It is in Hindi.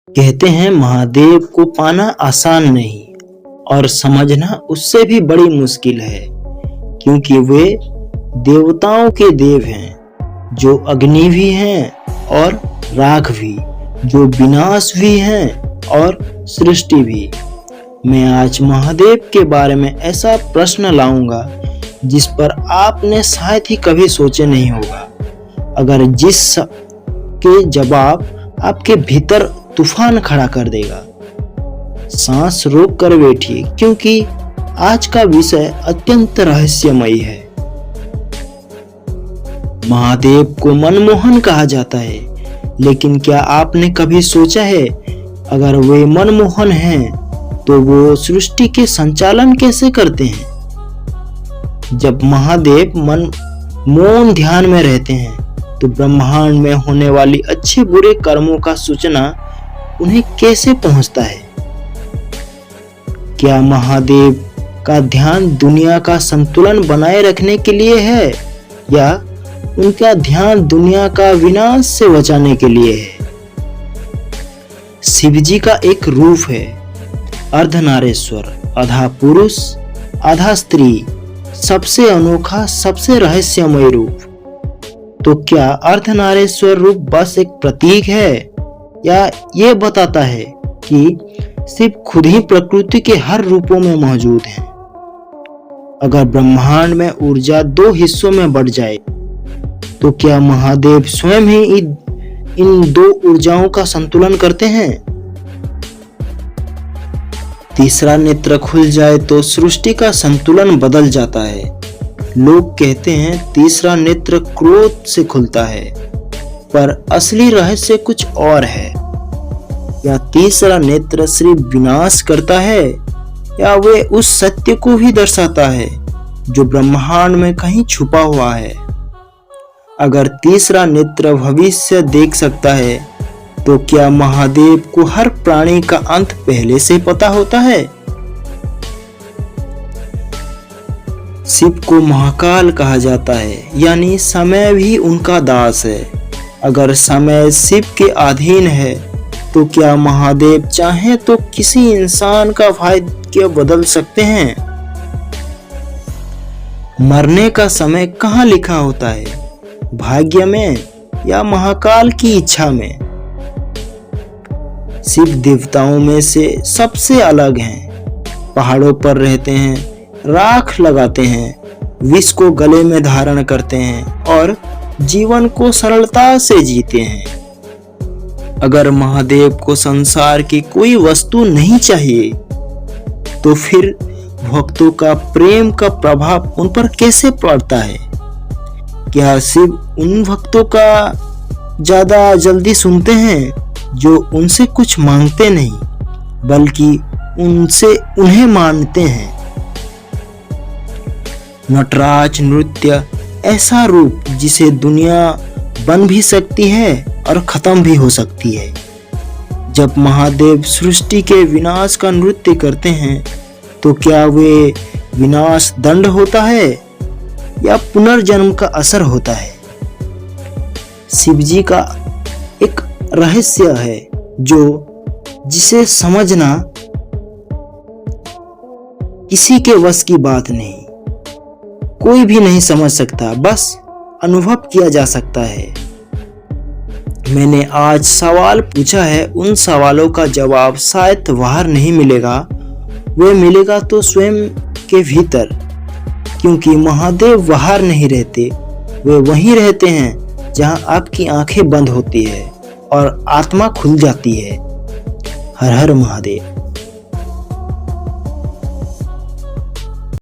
कहते हैं महादेव को पाना आसान नहीं और समझना उससे भी बड़ी मुश्किल है, क्योंकि वे देवताओं के देव हैं, जो अग्नि भी हैं और राख भी, जो विनाश भी हैं और सृष्टि भी। मैं आज महादेव के बारे में ऐसा प्रश्न लाऊंगा जिस पर आपने शायद ही कभी सोचे नहीं होगा, अगर जिस के जवाब आपके भीतर तूफान खड़ा कर देगा। सांस रोक कर बैठिए, क्योंकि आज का विषय अत्यंत रहस्यमयी है। महादेव को मनमोहन कहा जाता है, लेकिन क्या आपने कभी सोचा है, अगर वे मनमोहन हैं तो वो सृष्टि के संचालन कैसे करते हैं? जब महादेव मौन ध्यान में रहते हैं तो ब्रह्मांड में होने वाली अच्छे बुरे कर्मों का सूचना उन्हें कैसे पहुंचता है? क्या महादेव का ध्यान दुनिया का संतुलन बनाए रखने के लिए है, या उनका ध्यान दुनिया का विनाश से बचाने के लिए है? शिव जी का एक रूप है, अर्धनारेश्वर, आधा पुरुष आधा स्त्री, सबसे अनोखा, सबसे रहस्यमय रूप। तो क्या अर्धनारेश्वर रूप बस एक प्रतीक है, या ये बताता है कि शिव खुद ही प्रकृति के हर रूपों में मौजूद हैं? अगर ब्रह्मांड में ऊर्जा दो हिस्सों में बढ़ जाए तो क्या महादेव स्वयं ही इन दो ऊर्जाओं का संतुलन करते हैं? तीसरा नेत्र खुल जाए तो सृष्टि का संतुलन बदल जाता है। लोग कहते हैं तीसरा नेत्र क्रोध से खुलता है, पर असली रहस्य कुछ और है। या तीसरा नेत्र सिर्फ विनाश करता है, या वे उस सत्य को भी दर्शाता है जो ब्रह्मांड में कहीं छुपा हुआ है? अगर तीसरा नेत्र भविष्य देख सकता है, तो क्या महादेव को हर प्राणी का अंत पहले से पता होता है? शिव को महाकाल कहा जाता है, यानी समय भी उनका दास है। अगर समय शिव के अधीन है, तो क्या महादेव चाहे तो किसी इंसान का भाग्य बदल सकते हैं? मरने का समय कहाँ लिखा होता है, भाग्य में या महाकाल की इच्छा में? शिव देवताओं में से सबसे अलग हैं। पहाड़ों पर रहते हैं, राख लगाते हैं, विष को गले में धारण करते हैं और जीवन को सरलता से जीते हैं। अगर महादेव को संसार की कोई वस्तु नहीं चाहिए, तो फिर भक्तों का प्रेम का प्रभाव उन पर कैसे पड़ता है? क्या शिव उन भक्तों का ज्यादा जल्दी सुनते हैं जो उनसे कुछ मांगते नहीं, बल्कि उन्हें मानते हैं? नटराज नृत्य ऐसा रूप जिसे दुनिया बन भी सकती है और खत्म भी हो सकती है। जब महादेव सृष्टि के विनाश का नृत्य करते हैं, तो क्या वे विनाश दंड होता है या पुनर्जन्म का असर होता है? शिव जी का एक रहस्य है जिसे समझना किसी के वश की बात नहीं। कोई भी नहीं समझ सकता, बस अनुभव किया जा सकता है। मैंने आज सवाल पूछा है, उन सवालों का जवाब शायद बाहर नहीं मिलेगा, वे मिलेगा तो स्वयं के भीतर, क्योंकि महादेव बाहर नहीं रहते, वे वहीं रहते हैं जहां आपकी आंखें बंद होती है और आत्मा खुल जाती है। हर हर महादेव।